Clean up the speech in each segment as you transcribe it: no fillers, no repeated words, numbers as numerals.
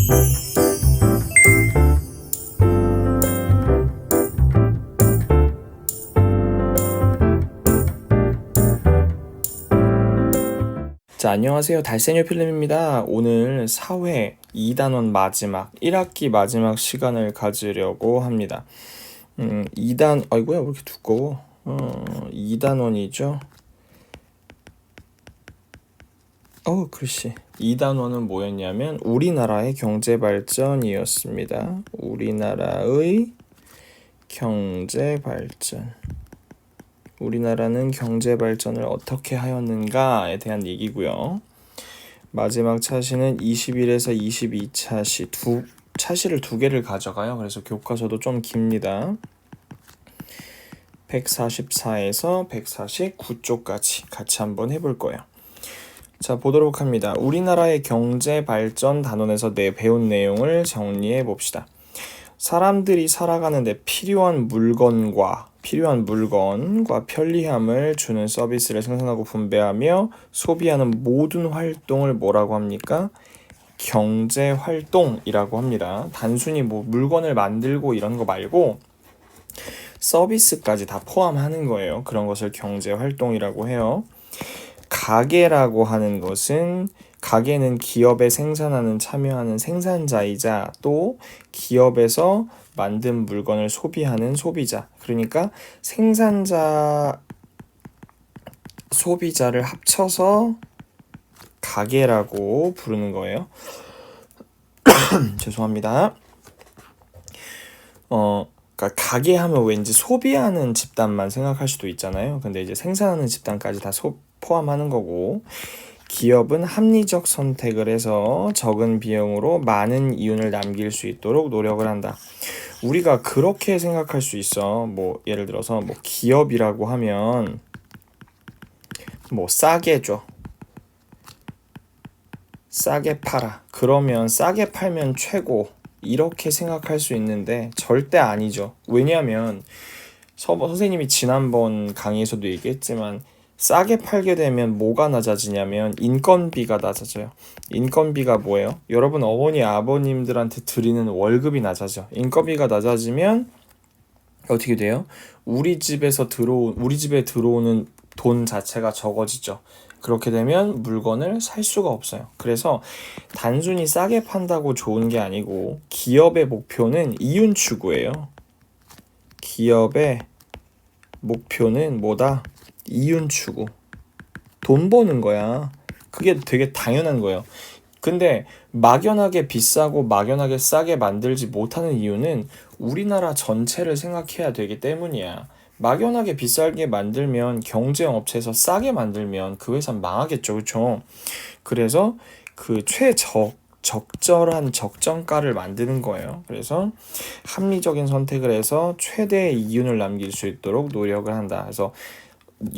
자, 안녕하세요. 달세뇨 필름입니다. 오늘 사회 2단원 마지막 1학기 마지막 시간을 가지려고 합니다. 아이고야, 왜 이렇게 두꺼워? 2단원이죠. 글씨. 2단원은 뭐였냐면 우리나라의 경제 발전이었습니다. 우리나라의 경제 발전. 우리나라는 경제 발전을 어떻게 하였는가에 대한 얘기고요. 마지막 차시는 21에서 22차시 차시를 두 개를 가져가요. 그래서 교과서도 좀 깁니다. 144에서 149쪽까지 같이 한번 해볼 거예요. 자, 보도록 합니다. 우리나라의 경제 발전 단원에서 배운 내용을 정리해 봅시다. 사람들이 살아가는데 필요한 물건과 편리함을 주는 서비스를 생산하고 분배하며 소비하는 모든 활동을 뭐라고 합니까? 경제활동이라고 합니다. 단순히 물건을 만들고 이런 거 말고 서비스까지 다 포함하는 거예요. 그런 것을 경제활동이라고 해요. 가게라고 하는 것은 가게는 기업에 생산하는 참여하는 생산자이자 또 기업에서 만든 물건을 소비하는 소비자, 그러니까 생산자 소비자를 합쳐서 가게라고 부르는 거예요. 죄송합니다. 그러니까 가게 하면 왠지 소비하는 집단만 생각할 수도 있잖아요. 근데 이제 생산하는 집단까지 다 포함하는 거고, 기업은 합리적 선택을 해서 적은 비용으로 많은 이윤을 남길 수 있도록 노력을 한다. 우리가 그렇게 생각할 수 있어. 예를 들어서 기업이라고 하면 싸게 줘, 싸게 팔아, 그러면 싸게 팔면 최고, 이렇게 생각할 수 있는데 절대 아니죠. 왜냐하면 선생님이 지난번 강의에서도 얘기했지만 싸게 팔게 되면 뭐가 낮아지냐면 인건비가 낮아져요. 인건비가 뭐예요? 여러분 어머니 아버님들한테 드리는 월급이 낮아져. 인건비가 낮아지면 어떻게 돼요? 우리 집에 들어오는 돈 자체가 적어지죠. 그렇게 되면 물건을 살 수가 없어요. 그래서 단순히 싸게 판다고 좋은 게 아니고 기업의 목표는 이윤 추구예요. 기업의 목표는 뭐다? 이윤 추구. 돈 버는 거야. 그게 되게 당연한 거예요. 근데 막연하게 비싸고 막연하게 싸게 만들지 못하는 이유는 우리나라 전체를 생각해야 되기 때문이야. 막연하게 비싸게 만들면 경쟁업체에서 싸게 만들면 그 회사는 망하겠죠. 그렇죠? 그래서 그 적절한 적정가를 만드는 거예요. 그래서 합리적인 선택을 해서 최대의 이윤을 남길 수 있도록 노력을 한다. 그래서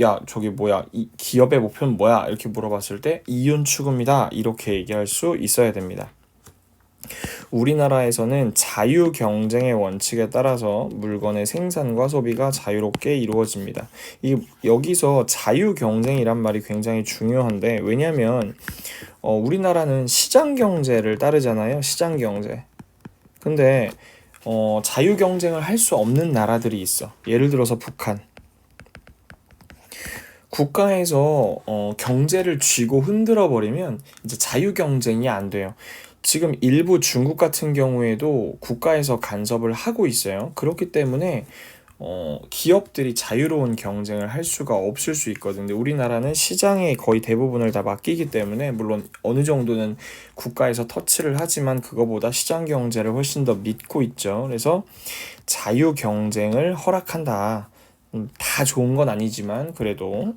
야, 저기 뭐야, 이 기업의 목표는 뭐야? 이렇게 물어봤을 때 이윤 추구입니다. 이렇게 얘기할 수 있어야 됩니다. 우리나라에서는 자유 경쟁의 원칙에 따라서 물건의 생산과 소비가 자유롭게 이루어집니다. 여기서 자유 경쟁이란 말이 굉장히 중요한데, 왜냐면 우리나라는 시장 경제를 따르잖아요. 시장 경제. 근데 자유 경쟁을 할 수 없는 나라들이 있어. 예를 들어서 북한. 국가에서 경제를 쥐고 흔들어 버리면 이제 자유 경쟁이 안 돼요. 지금 일부 중국 같은 경우에도 국가에서 간섭을 하고 있어요. 그렇기 때문에 기업들이 자유로운 경쟁을 할 수가 없을 수 있거든요. 근데 우리나라는 시장의 거의 대부분을 다 맡기기 때문에 물론 어느 정도는 국가에서 터치를 하지만 그거보다 시장 경제를 훨씬 더 믿고 있죠. 그래서 자유 경쟁을 허락한다. 다 좋은 건 아니지만 그래도.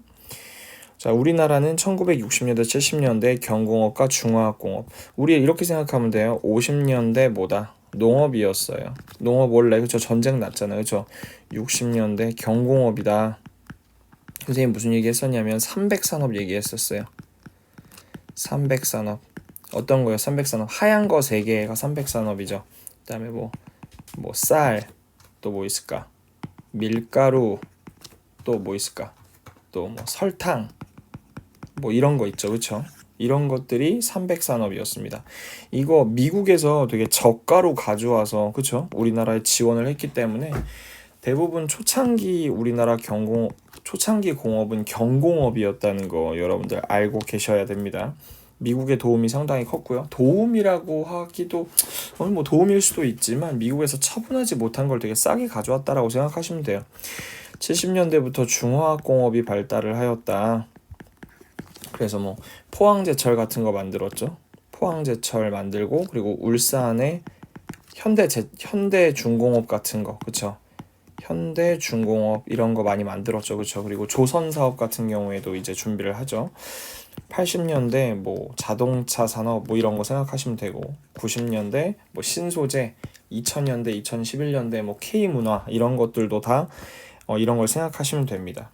자, 우리나라는 1960년대, 70년대 경공업과 중화학공업. 우리 이렇게 생각하면 돼요. 50년대 뭐다? 농업이었어요. 농업 원래 그쵸, 전쟁 났잖아요. 그쵸? 60년대 경공업이다. 선생님 무슨 얘기 했었냐면 300산업 얘기했었어요. 300산업. 어떤 거요? 300산업. 하얀 거 3개가 300산업이죠. 그 다음에 쌀, 또 뭐 있을까? 밀가루, 또 뭐 있을까? 또 설탕, 이런 거 있죠. 그쵸? 이런 것들이 300산업이었습니다. 이거 미국에서 되게 저가로 가져와서 그쵸? 우리나라에 지원을 했기 때문에 대부분 초창기 우리나라 초창기 공업은 경공업이었다는 거 여러분들 알고 계셔야 됩니다. 미국의 도움이 상당히 컸고요. 도움이라고 하기도 뭐 도움일 수도 있지만 미국에서 처분하지 못한 걸 되게 싸게 가져왔다라고 생각하시면 돼요. 70년대부터 중화학공업이 발달을 하였다. 그래서 뭐 포항제철 같은 거 만들었죠. 포항제철 만들고 그리고 울산에 현대중공업 같은 거 그쵸? 현대중공업 이런 거 많이 만들었죠. 그쵸? 그리고 조선사업 같은 경우에도 이제 준비를 하죠. 80년대 뭐 자동차 산업 뭐 이런 거 생각하시면 되고 90년대 뭐 신소재 2000년대 2011년대 뭐 K문화 이런 것들도 다 이런 걸 생각하시면 됩니다.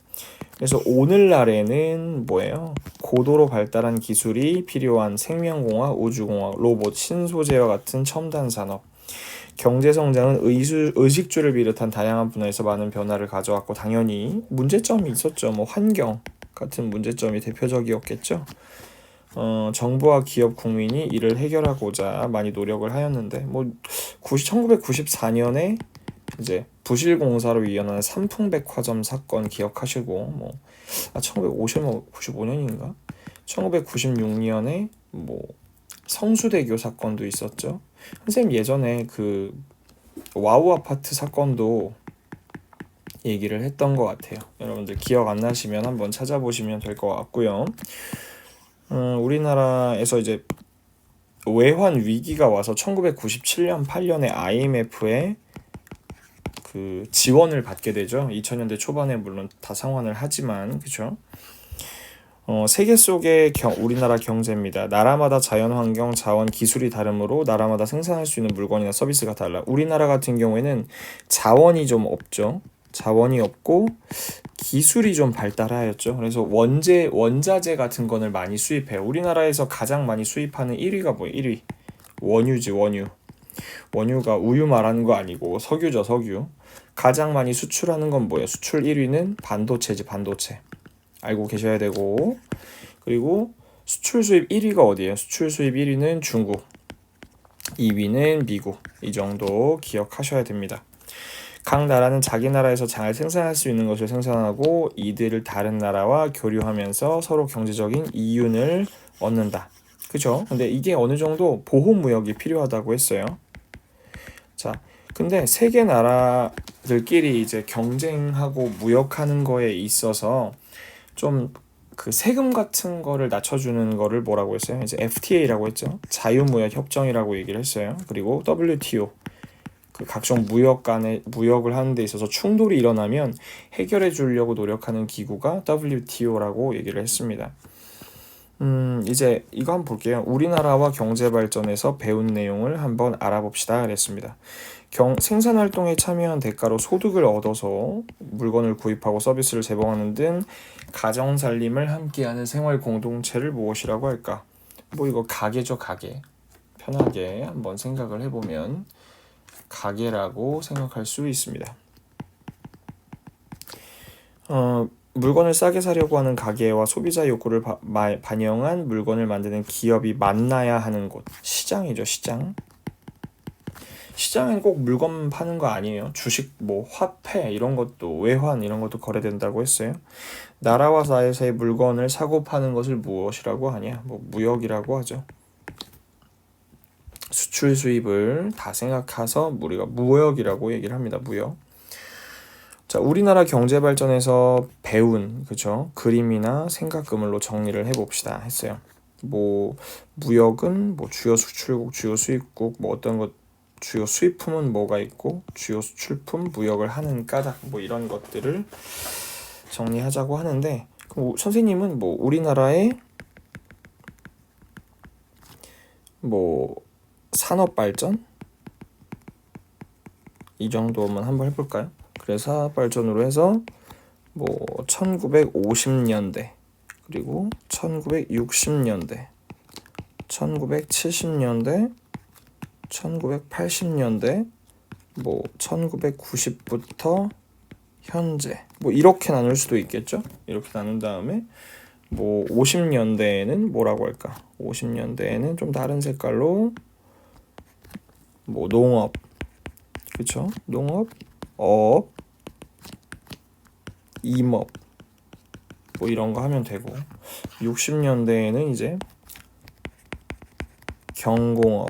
그래서 오늘날에는 뭐예요? 고도로 발달한 기술이 필요한 생명공학, 우주공학, 로봇, 신소재와 같은 첨단 산업 경제성장은 의식주를 비롯한 다양한 분야에서 많은 변화를 가져왔고 당연히 문제점이 있었죠. 뭐 환경 같은 문제점이 대표적이었겠죠. 정부와 기업, 국민이 이를 해결하고자 많이 노력을 하였는데 뭐 1994년에 이제 부실공사로 이어난 삼풍백화점 사건 기억하시고 뭐 1995년인가? 1996년에 뭐 성수대교 사건도 있었죠. 선생님 예전에 그 와우 아파트 사건도 얘기를 했던 것 같아요. 여러분들 기억 안 나시면 한번 찾아보시면 될 것 같고요. 우리나라에서 이제 외환 위기가 와서 1997년 8년에 IMF에 그 지원을 받게 되죠. 2000년대 초반에 물론 다 상환을 하지만 그죠? 세계 속의 우리나라 경제입니다. 나라마다 자연환경, 자원, 기술이 다르므로 나라마다 생산할 수 있는 물건이나 서비스가 달라. 우리나라 같은 경우에는 자원이 좀 없죠. 자원이 없고 기술이 좀 발달하였죠. 그래서 원자재 같은 거를 많이 수입해요. 우리나라에서 가장 많이 수입하는 1위가 뭐예요? 1위 원유지. 원유가 우유 말하는 거 아니고 석유죠. 석유. 가장 많이 수출하는 건 뭐예요? 수출 1위는 반도체지. 반도체. 알고 계셔야 되고 그리고 수출 수입 1위가 어디예요? 수출 수입 1위는 중국, 2위는 미국. 이 정도 기억하셔야 됩니다. 각 나라는 자기 나라에서 잘 생산할 수 있는 것을 생산하고 이들을 다른 나라와 교류하면서 서로 경제적인 이윤을 얻는다. 그죠? 근데 이게 어느 정도 보호무역이 필요하다고 했어요. 자, 근데 세계 나라들끼리 이제 경쟁하고 무역하는 거에 있어서 좀 그 세금 같은 거를 낮춰주는 거를 뭐라고 했어요? 이제 FTA라고 했죠. 자유무역 협정이라고 얘기를 했어요. 그리고 WTO 그 각종 무역을 하는 데 있어서 충돌이 일어나면 해결해 주려고 노력하는 기구가 WTO라고 얘기를 했습니다. 이제 이거 한번 볼게요. 우리나라와 경제 발전에서 배운 내용을 한번 알아봅시다. 그랬습니다. 생산활동에 참여한 대가로 소득을 얻어서 물건을 구입하고 서비스를 제공하는 등 가정살림을 함께하는 생활 공동체를 무엇이라고 할까? 뭐 이거 가게죠, 가게. 편하게 한번 생각을 해보면 가게라고 생각할 수 있습니다. 물건을 싸게 사려고 하는 가게와 소비자 욕구를 반영한 물건을 만드는 기업이 만나야 하는 곳. 시장이죠, 시장. 시장엔 꼭 물건 파는 거 아니에요. 주식, 뭐 화폐 이런 것도 외환 이런 것도 거래된다고 했어요. 나라와 사이사이 물건을 사고 파는 것을 무엇이라고 하냐? 뭐 무역이라고 하죠. 수출 수입을 다 생각해서 우리가 무역이라고 얘기를 합니다. 무역. 자, 우리나라 경제 발전에서 배운 그죠? 그림이나 생각그물로 정리를 해봅시다 했어요. 뭐 무역은 뭐 주요 수출국, 주요 수입국, 뭐 어떤 것 주요 수입품은 뭐가 있고 주요 수출품 무역을 하는 까닭 뭐 이런 것들을 정리하자고 하는데 그럼 선생님은 뭐 우리나라의 뭐 산업 발전 이 정도만 한번 해볼까요? 그래서 산업 발전으로 해서 뭐 1950년대 그리고 1960년대 1970년대 1980년대 뭐 1990부터 현재 뭐 이렇게 나눌 수도 있겠죠. 이렇게 나눈 다음에 뭐 50년대에는 뭐라고 할까? 50년대에는 좀 다른 색깔로 뭐 농업, 그쵸? 농업, 업, 임업 뭐 이런 거 하면 되고 60년대에는 이제 경공업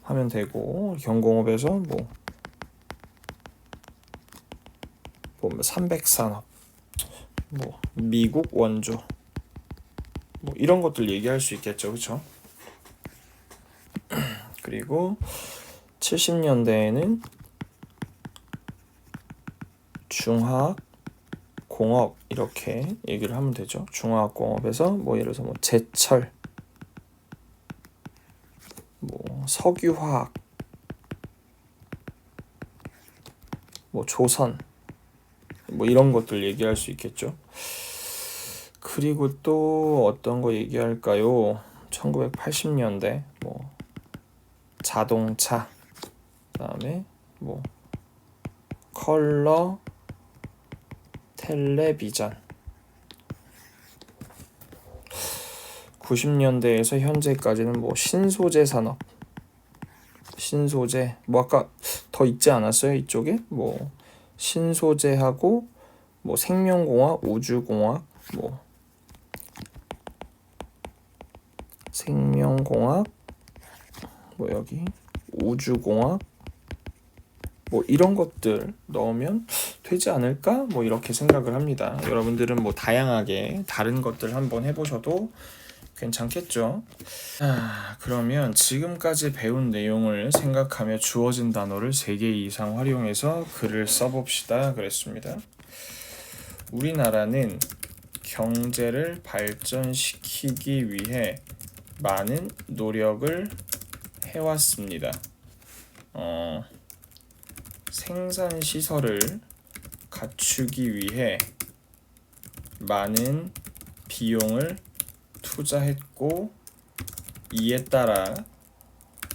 하면 되고 경공업에서 뭐 300산업, 뭐 미국 원조 뭐 이런 것들 얘기할 수 있겠죠, 그쵸? 그리고 70년대에는 중화학 공업 이렇게 얘기를 하면 되죠. 중화학 공업에서 뭐 예를 들어서 뭐 제철, 뭐 석유화학, 뭐 조선 뭐 이런 것들 얘기할 수 있겠죠. 그리고 또 어떤 거 얘기할까요? 1980년대 뭐 자동차, 그다음에 뭐 컬러 텔레비전, 90년대에서 현재까지는 뭐 신소재 산업, 신소재 뭐 아까 더 있지 않았어요? 이쪽에 뭐 신소재하고 뭐 생명공학, 우주공학, 뭐 생명공학, 뭐 여기 우주공학 뭐 이런 것들 넣으면 되지 않을까? 뭐 이렇게 생각을 합니다. 여러분들은 뭐 다양하게 다른 것들 한번 해보셔도 괜찮겠죠? 그러면 지금까지 배운 내용을 생각하며 주어진 단어를 3개 이상 활용해서 글을 써봅시다. 그랬습니다. 우리나라는 경제를 발전시키기 위해 많은 노력을 해왔습니다. 생산시설을 갖추기 위해 많은 비용을 투자했고 이에 따라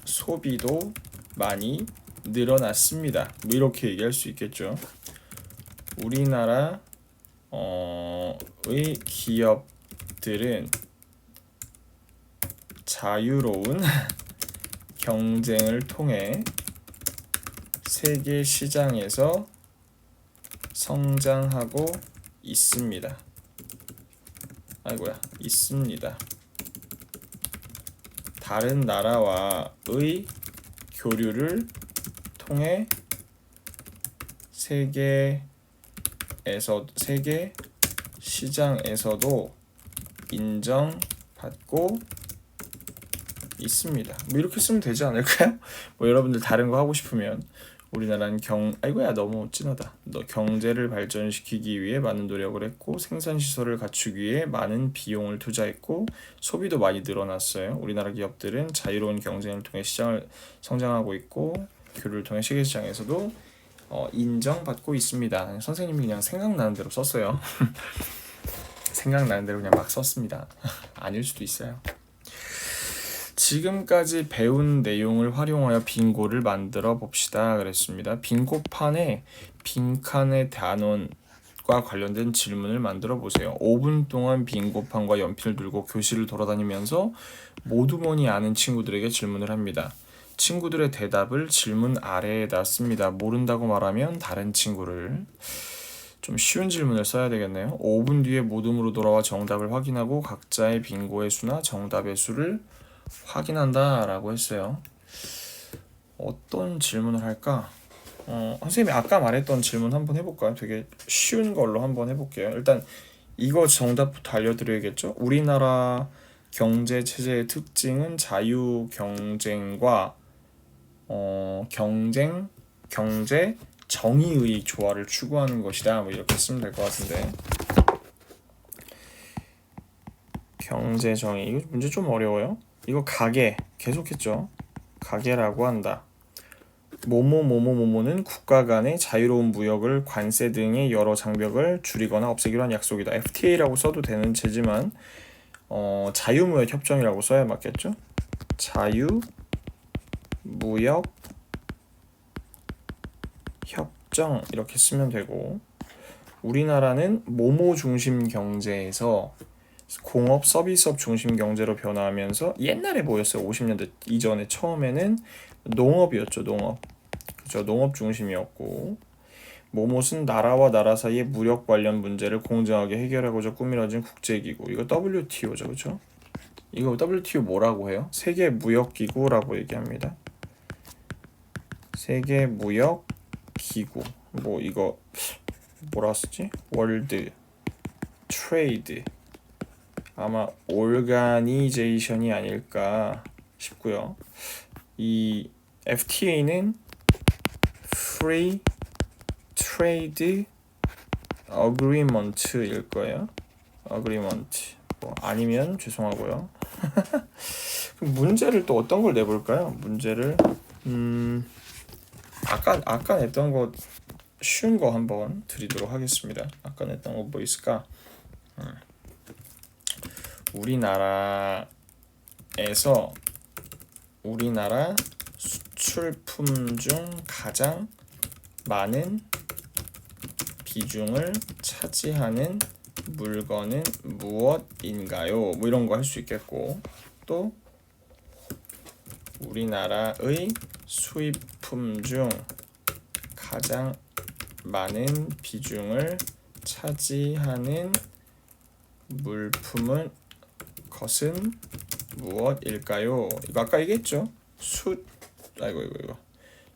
소비도 많이 늘어났습니다. 뭐 이렇게 얘기할 수 있겠죠. 우리나라의 기업들은 자유로운 경쟁을 통해 세계 시장에서 성장하고 있습니다. 있습니다. 다른 나라와의 교류를 통해 세계 시장에서도 인정받고 있습니다. 뭐 이렇게 쓰면 되지 않을까요? 뭐 여러분들 다른 거 하고 싶으면 우리나라는 너무 진하다. 경제를 발전시키기 위해 많은 노력을 했고 생산시설을 갖추기 위해 많은 비용을 투자했고 소비도 많이 늘어났어요. 우리나라 기업들은 자유로운 경쟁을 통해 시장을 성장하고 있고 교류를 통해 세계시장에서도 인정받고 있습니다. 선생님이 그냥 생각나는 대로 썼어요. 생각나는 대로 그냥 막 썼습니다. 아닐 수도 있어요. 지금까지 배운 내용을 활용하여 빙고를 만들어 봅시다. 그랬습니다. 빙고판에 빈칸의 단원과 관련된 질문을 만들어 보세요. 5분 동안 빙고판과 연필을 들고 교실을 돌아다니면서 모두 모니 아는 친구들에게 질문을 합니다. 친구들의 대답을 질문 아래에다 씁니다. 모른다고 말하면 다른 친구를. 좀 쉬운 질문을 써야 되겠네요. 5분 뒤에 모둠으로 돌아와 정답을 확인하고 각자의 빙고의 수나 정답의 수를 확인한다 라고 했어요. 어떤 질문을 할까? 선생님이 아까 말했던 질문 한번 해볼까요? 되게 쉬운 걸로 한번 해볼게요. 일단 이거 정답부터 알려드려야겠죠? 우리나라 경제 체제의 특징은 자유 경쟁과 경제 정의의 조화를 추구하는 것이다. 뭐 이렇게 쓰면 될 것 같은데. 경제 정의 이거 문제 좀 어려워요. 이거 가계 계속했죠. 가계라고 한다. 뭐뭐뭐뭐뭐는 국가 간의 자유로운 무역을 관세 등의 여러 장벽을 줄이거나 없애기로 한 약속이다. FTA라고 써도 되는 제지만 자유무역 협정이라고 써야 맞겠죠? 자유무역 협정 이렇게 쓰면 되고 우리나라는 모모 중심 경제에서 공업, 서비스업 중심 경제로 변화하면서 옛날에 뭐였어요? 50년대 이전에 처음에는 농업이었죠, 농업. 그죠? 농업 중심이었고 뭐뭇은 나라와 나라 사이의 무역 관련 문제를 공정하게 해결하고자 꾸미러진 국제기구. 이거 WTO죠, 그렇죠? 이거 WTO 뭐라고 해요? 세계 무역 기구라고 얘기합니다. 세계 무역 기구. 뭐 이거 뭐라 쓰지? 월드 트레이드. 아마 오르가니제이션이 아닐까 싶고요. 이 FTA는 Free Trade Agreement일 거예요. Agreement. 뭐 아니면 죄송하고요. 그럼 문제를 또 어떤 걸 내볼까요? 문제를 아까 냈던 거 쉬운 거 한번 드리도록 하겠습니다. 아까 냈던 거 뭐 있을까? 우리나라 수출품 중 가장 많은 비중을 차지하는 물건은 무엇인가요? 뭐 이런 거 할 수 있겠고, 또 우리나라의 수입품 중 가장 많은 비중을 차지하는 물품은 것은 무엇일까요? 이거 아까 얘기했죠. 이거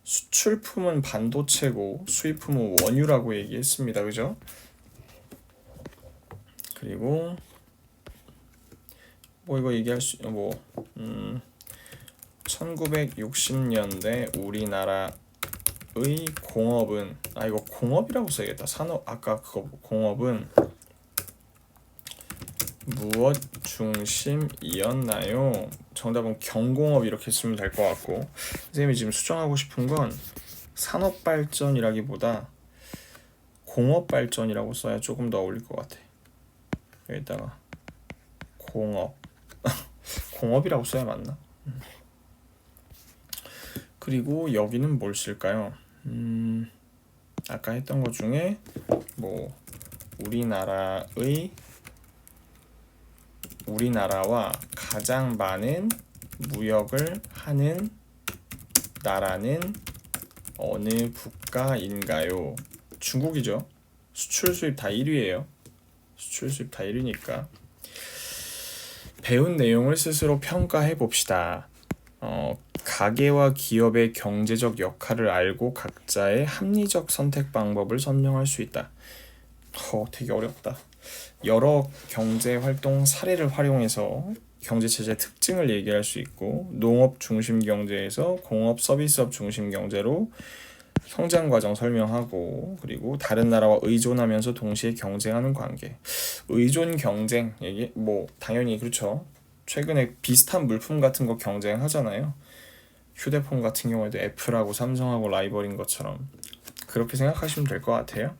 수출품은 반도체고 수입품은 원유라고 얘기했습니다. 그죠? 그리고 뭐 이거 얘기할 수 1960년대 우리나라의 공업은 이거 공업이라고 써야겠다. 산업 아까 그거 공업은 무엇 중심이었나요? 정답은 경공업 이렇게 쓰면 될 것 같고, 선생님이 지금 수정하고 싶은 건 산업발전이라기보다 공업발전이라고 써야 조금 더 어울릴 것 같아. 여기다가 공업 공업이라고 써야 맞나? 그리고 여기는 뭘 쓸까요? 아까 했던 것 중에 뭐 우리나라와 가장 많은 무역을 하는 나라는 어느 국가인가요? 중국이죠. 수출 수입 다 1위예요. 수출 수입 다 1위니까. 배운 내용을 스스로 평가해 봅시다. 가계와 기업의 경제적 역할을 알고 각자의 합리적 선택 방법을 선명할 수 있다. 되게 어렵다. 여러 경제활동 사례를 활용해서 경제체제의 특징을 얘기할 수 있고, 농업 중심 경제에서 공업 서비스업 중심 경제로 성장 과정 설명하고, 그리고 다른 나라와 의존하면서 동시에 경쟁하는 관계. 의존 경쟁 얘기 뭐 당연히 그렇죠. 최근에 비슷한 물품 같은 거 경쟁하잖아요. 휴대폰 같은 경우에도 애플하고 삼성하고 라이벌인 것처럼 그렇게 생각하시면 될 것 같아요.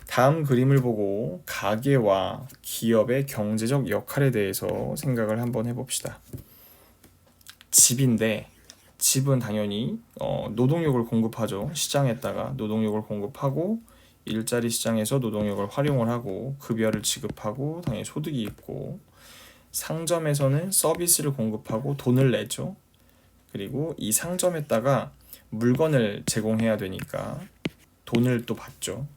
다음 그림을 보고 가계와 기업의 경제적 역할에 대해서 생각을 한번 해봅시다. 집인데 집은 당연히 노동력을 공급하죠. 시장에다가 노동력을 공급하고 일자리 시장에서 노동력을 활용을 하고 급여를 지급하고 당연히 소득이 있고, 상점에서는 서비스를 공급하고 돈을 내죠. 그리고 이 상점에다가 물건을 제공해야 되니까 돈을 또 받죠.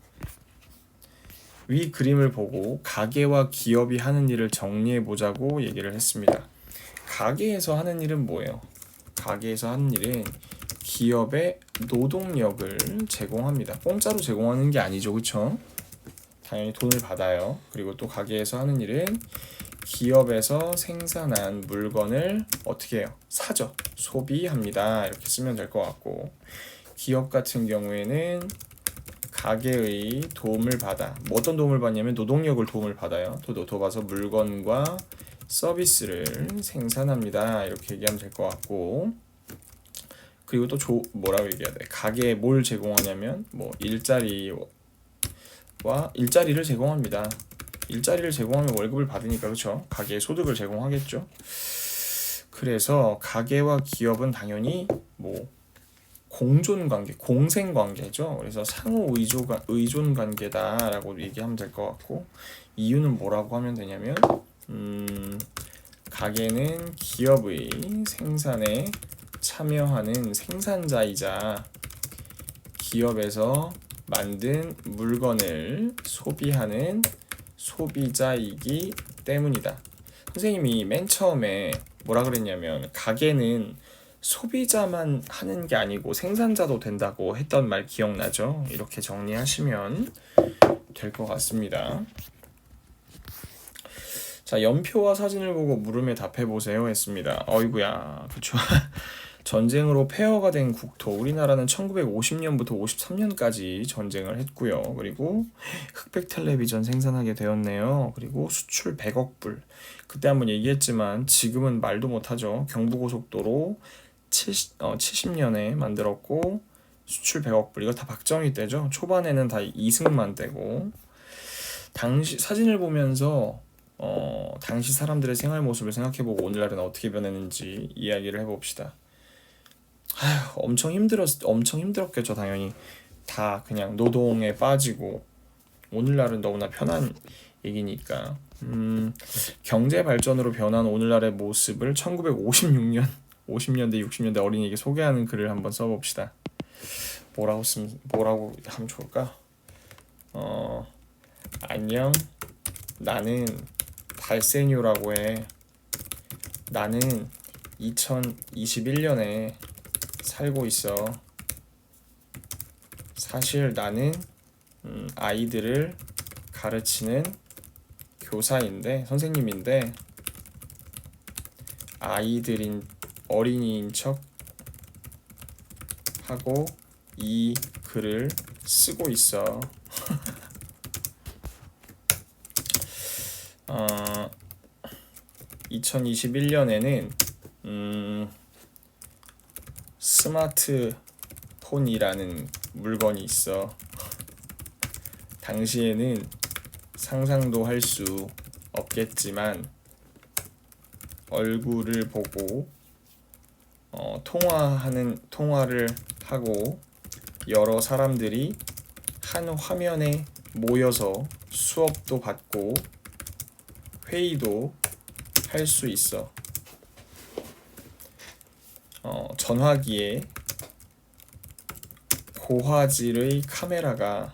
위 그림을 보고 가게와 기업이 하는 일을 정리해 보자고 얘기를 했습니다. 가게에서 하는 일은 뭐예요? 가게에서 하는 일은 기업의 노동력을 제공합니다. 공짜로 제공하는 게 아니죠, 그렇죠? 당연히 돈을 받아요. 그리고 또 가게에서 하는 일은 기업에서 생산한 물건을 어떻게 해요? 사죠. 소비합니다. 이렇게 쓰면 될 것 같고, 기업 같은 경우에는 가게의 도움을 받아. 어떤 도움을 받냐면 노동력을 도움을 받아요. 도와서 물건과 서비스를 생산합니다. 이렇게 얘기하면 될 것 같고, 그리고 또 뭐라고 얘기해야 돼? 가게에 뭘 제공하냐면 뭐 일자리를 제공합니다. 일자리를 제공하면 월급을 받으니까 그렇죠. 가게에 소득을 제공하겠죠. 그래서 가게와 기업은 당연히 뭐 공존 관계, 공생 관계죠. 그래서 상호 의존 관계다라고 얘기하면 될 것 같고, 이유는 뭐라고 하면 되냐면 가게는 기업의 생산에 참여하는 생산자이자 기업에서 만든 물건을 소비하는 소비자이기 때문이다. 선생님이 맨 처음에 뭐라 그랬냐면 가게는 소비자만 하는 게 아니고 생산자도 된다고 했던 말 기억나죠? 이렇게 정리하시면 될 것 같습니다. 자, 연표와 사진을 보고 물음에 답해보세요 했습니다. 어이구야, 그쵸. 전쟁으로 폐허가 된 국토, 우리나라는 1950년부터 53년까지 전쟁을 했고요. 그리고 흑백 텔레비전 생산하게 되었네요. 그리고 수출 100억 불. 그때 한번 얘기했지만 지금은 말도 못하죠. 경부고속도로 70년에 만들었고 수출 100억 불. 이거 다 박정희 때죠. 초반에는 다 이승만 때고. 당시 사진을 보면서 당시 사람들의 생활 모습을 생각해보고 오늘날은 어떻게 변했는지 이야기를 해봅시다. 엄청 힘들었겠죠. 당연히 다 그냥 노동에 빠지고 오늘날은 너무나 편한 얘기니까. 경제 발전으로 변한 오늘날의 모습을 1956년 50년대 60년대 어린이에게 소개하는 글을 한번 써봅시다. 뭐라고 하면 좋을까? 안녕, 나는 발세뇨라고 해. 나는 2021년에 살고 있어. 사실 나는 아이들을 가르치는 교사인데, 선생님인데 어린이인 척 하고 이 글을 쓰고 있어. 2021년에는 스마트폰이라는 물건이 있어. 당시에는 상상도 할 수 없겠지만 얼굴을 보고 통화를 하고 여러 사람들이 한 화면에 모여서 수업도 받고 회의도 할 수 있어. 전화기에 고화질의 카메라가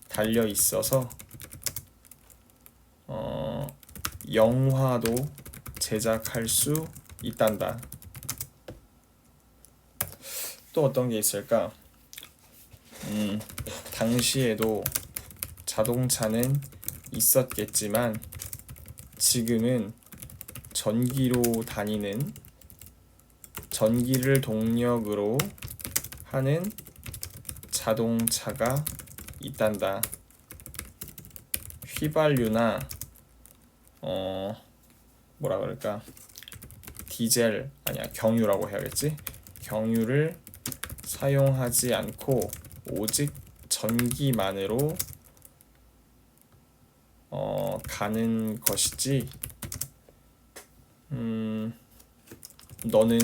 달려 있어서 영화도 제작할 수 있단다. 또 어떤 게 있을까? 당시에도 자동차는 있었겠지만 지금은 전기를 동력으로 하는 자동차가 있단다. 휘발유나 뭐라 그럴까? 경유라고 해야겠지? 경유를 사용하지 않고 오직 전기만으로 가는 것이지. 너는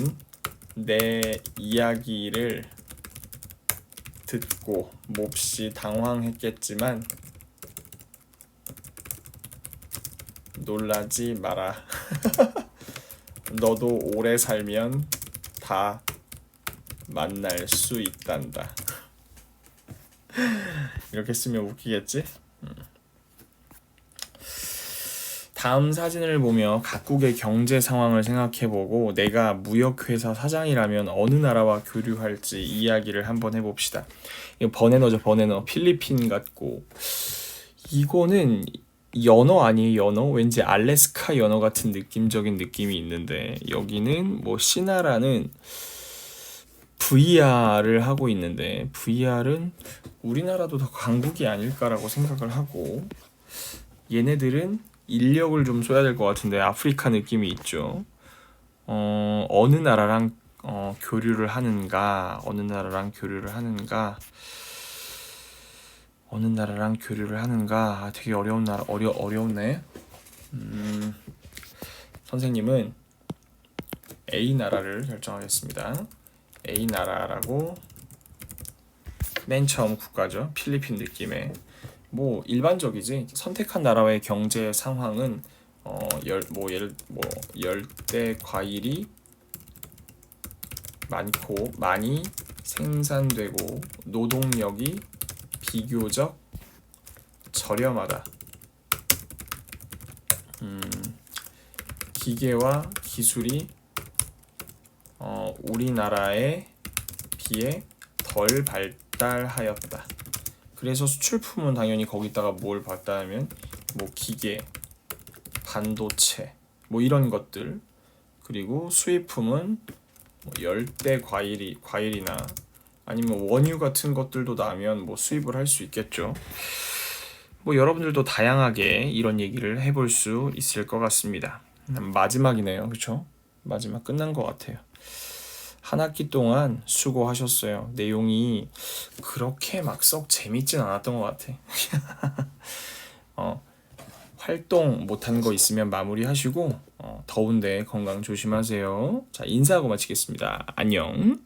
내 이야기를 듣고 몹시 당황했겠지만 놀라지 마라. 너도 오래 살면 다 만날 수 있단다. 이렇게 쓰면 웃기겠지? 다음 사진을 보며 각국의 경제 상황을 생각해보고 내가 무역회사 사장이라면 어느 나라와 교류할지 이야기를 한번 해봅시다. 이거 버네너죠, 버네너. 필리핀 같고. 이거는 연어 아니에요, 연어? 왠지 알래스카 연어 같은 느낌적인 느낌이 있는데 여기는 뭐 C나라는 VR을 하고 있는데 VR은 우리나라도 더 강국이 아닐까라고 생각을 하고 얘네들은 인력을 좀 써야 될 것 같은데 아프리카 느낌이 있죠. 어느 나라랑 교류를 하는가 되게 어려운 나라 어려웠네. 선생님은 A 나라를 결정하겠습니다. A 나라라고 맨 처음 국가죠. 필리핀 느낌의 뭐 일반적이지. 선택한 나라의 경제 상황은 열대 과일이 많이 생산되고 노동력이 비교적 저렴하다. 기계와 기술이 우리나라에 비해 덜 발달하였다. 그래서 수출품은 당연히 거기다가 뭘 봤다면 뭐 기계, 반도체 뭐 이런 것들, 그리고 수입품은 뭐 열대 과일이나 아니면 원유 같은 것들도 나면 뭐 수입을 할 수 있겠죠. 뭐 여러분들도 다양하게 이런 얘기를 해볼 수 있을 것 같습니다. 마지막이네요, 그렇죠? 마지막 끝난 것 같아요. 한 학기 동안 수고하셨어요. 내용이 그렇게 막 썩 재밌진 않았던 것 같아. 활동 못한 거 있으면 마무리하시고 더운데 건강 조심하세요. 자, 인사하고 마치겠습니다. 안녕.